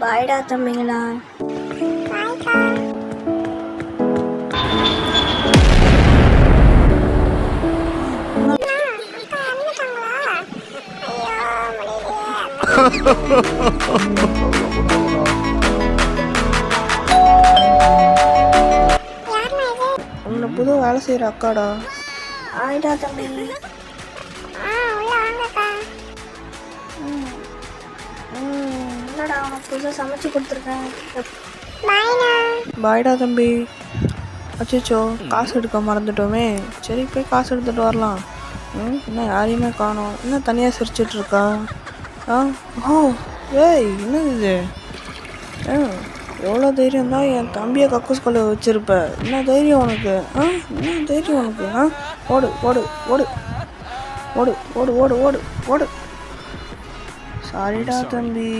பாய்டா தம்பிங்களா. உன்னை புது வேலை செய்கிற அக்காடா. ஆயிடா தம்பி. என்னடா உனக்கு புதுசாக சமைச்சு கொடுத்துருக்கேன். பாய்டா தம்பி. அச்சோ, காசு எடுக்க மறந்துட்டோமே. சரி போய் காசு எடுத்துகிட்டு வரலாம். என்ன யாரையுமே காணோம். என்ன தனியாக சிரிச்சிட்டு இருக்கா? ஓ ஏய், என்னது இது? எவ்வளோ தைரியம் தான் என் தம்பியை கக்கூஸ் கொள்ள வச்சிருப்ப. என்ன தைரியம் உனக்கு? என்ன தைரியம் உனக்கு? ஓடு ஓடு ஓடு ஓடு ஓடு ஓடு ஓடு ஓடு. சாரிடா தம்பி.